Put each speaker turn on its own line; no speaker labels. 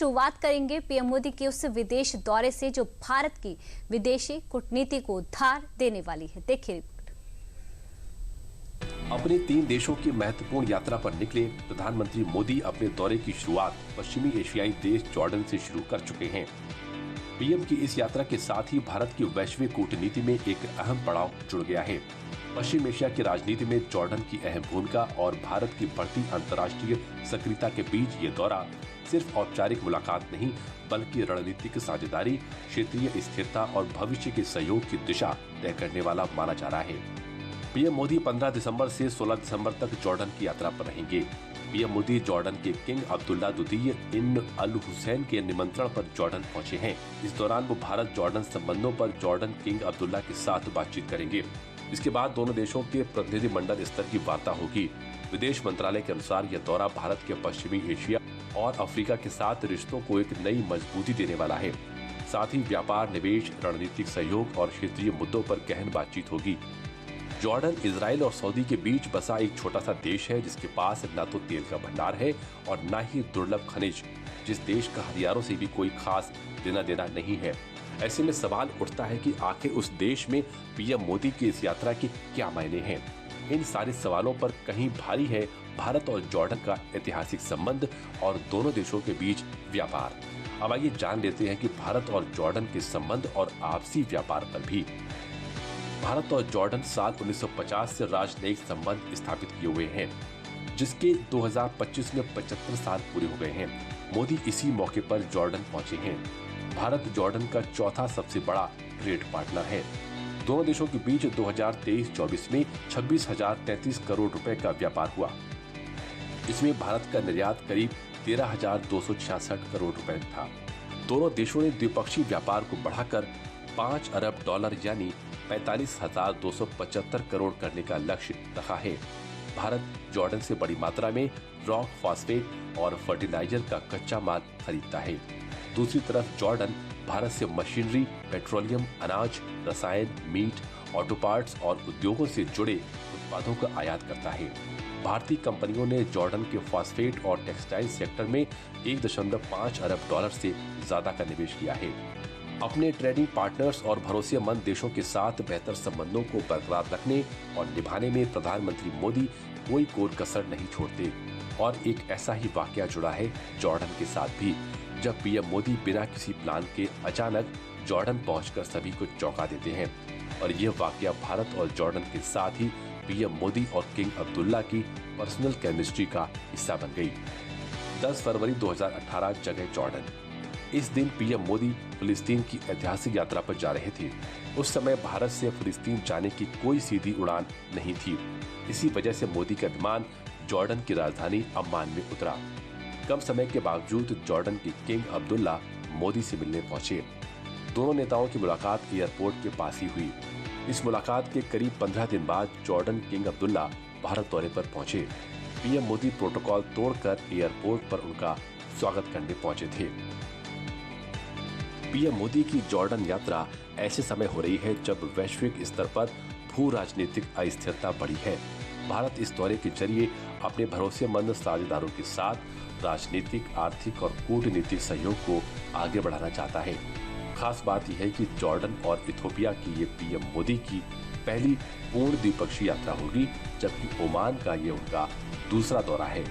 शुरुआत करेंगे पीएम मोदी के उस विदेश दौरे से जो भारत की विदेशी कूटनीति को धार देने वाली है। देखिए रिपोर्ट।
अपने 3 देशों की महत्वपूर्ण यात्रा पर निकले प्रधानमंत्री मोदी अपने दौरे की शुरुआत पश्चिमी एशियाई देश जॉर्डन से शुरू कर चुके हैं। पीएम की इस यात्रा के साथ ही भारत की वैश्विक कूटनीति में एक अहम पड़ाव जुड़ गया है। पश्चिम एशिया की राजनीति में जॉर्डन की अहम भूमिका और भारत की बढ़ती अंतर्राष्ट्रीय सक्रियता के बीच ये दौरा सिर्फ औपचारिक मुलाकात नहीं बल्कि रणनीतिक साझेदारी, क्षेत्रीय स्थिरता और भविष्य के सहयोग की दिशा तय करने वाला माना जा रहा है। पीएम मोदी 15 दिसंबर से 16 दिसंबर तक जॉर्डन की यात्रा पर रहेंगे। पीएम मोदी जॉर्डन के किंग अब्दुल्ला द्वितीय इब्न अल हुसैन के निमंत्रण पर जॉर्डन पहुंचे हैं। इस दौरान वो भारत जॉर्डन संबंधों पर जॉर्डन किंग अब्दुल्ला के साथ बातचीत करेंगे। इसके बाद दोनों देशों के प्रतिनिधिमंडल स्तर की वार्ता होगी। विदेश मंत्रालय के अनुसार यह दौरा भारत के पश्चिमी एशिया और अफ्रीका के साथ रिश्तों को एक नई मजबूती देने वाला है। साथ ही व्यापार, निवेश, रणनीतिक सहयोग और क्षेत्रीय मुद्दों पर गहन बातचीत होगी। जॉर्डन इजराइल और सऊदी के बीच बसा एक छोटा सा देश है जिसके पास न तो तेल का भंडार है और न ही दुर्लभ खनिज, जिस देश का हथियारों से भी कोई खास लेना देना नहीं है। ऐसे में सवाल उठता है कि आखिर उस देश में पीएम मोदी की इस यात्रा के क्या मायने हैं। इन सारे सवालों पर कहीं भारी है भारत और जॉर्डन का ऐतिहासिक संबंध और दोनों देशों के बीच व्यापार। अब आइए जान लेते हैं कि भारत और जॉर्डन के संबंध और आपसी व्यापार पर भी। भारत और जॉर्डन साल 1950 से राजनयिक संबंध स्थापित किए हुए हैं, जिसके 2025 में 75 साल पूरे हो गए हैं। मोदी इसी मौके पर जॉर्डन पहुंचे हैं। भारत जॉर्डन का चौथा सबसे बड़ा ट्रेड पार्टनर है। दोनों देशों के बीच 2023-24 में 26,033 करोड़ रुपए का व्यापार हुआ। इसमें भारत का निर्यात करीब 13,266 करोड़ रुपए था। दोनों देशों ने द्विपक्षीय व्यापार को बढ़ाकर $5 अरब यानी 45,275 करोड़ करने का लक्ष्य रखा है। भारत जॉर्डन से बड़ी मात्रा में रॉक फॉस्फेट और फर्टिलाइजर का कच्चा माल खरीदता है। दूसरी तरफ जॉर्डन भारत से मशीनरी, पेट्रोलियम, अनाज, रसायन, मीट, ऑटो पार्ट्स और उद्योगों से जुड़े उत्पादों का आयात करता है। भारतीय कंपनियों ने जॉर्डन के फॉस्फेट और टेक्सटाइल सेक्टर में $1.5 अरब से ज्यादा का निवेश किया है। अपने ट्रेडिंग पार्टनर्स और भरोसेमंद देशों के साथ बेहतर संबंधों को बरकरार रखने और निभाने में प्रधानमंत्री मोदी कोई कोर कसर नहीं छोड़ते। और एक ऐसा ही वाकया जुड़ा है जॉर्डन के साथ भी, जब पीएम मोदी बिना किसी प्लान के अचानक जॉर्डन पहुंचकर सभी को चौंका देते हैं। और यह वाकया भारत और जॉर्डन के साथ ही पीएम मोदी और किंग अब्दुल्ला की पर्सनल केमिस्ट्री का हिस्सा बन गई। 10 फरवरी 2018 जगह जॉर्डन। इस दिन पीएम मोदी फिलिस्तीन की ऐतिहासिक यात्रा पर जा रहे थे। उस समय भारत से फिलिस्तीन जाने की कोई सीधी उड़ान नहीं थी। इसी वजह से मोदी का विमान जॉर्डन की राजधानी अम्मान में उतरा। कम समय के बावजूद जॉर्डन के किंग अब्दुल्ला मोदी से मिलने पहुंचे। दोनों नेताओं की मुलाकात एयरपोर्ट के पास ही हुई। इस मुलाकात के करीब 15 दिन बाद जॉर्डन किंग अब्दुल्ला भारत दौरे पर पहुंचे। पीएम मोदी प्रोटोकॉल तोड़कर एयरपोर्ट पर उनका स्वागत करने पहुंचे थे। पीएम मोदी की जॉर्डन यात्रा ऐसे समय हो रही है जब वैश्विक स्तर पर भू राजनीतिक अस्थिरता बढ़ी है। भारत इस दौरे के जरिए अपने भरोसेमंद साझेदारों के साथ राजनीतिक, आर्थिक और कूटनीतिक सहयोग को आगे बढ़ाना चाहता है। खास बात यह है कि जॉर्डन और इथियोपिया की ये पीएम मोदी की पहली पूर्ण द्विपक्षीय यात्रा होगी, जबकि ओमान का ये उनका दूसरा दौरा है।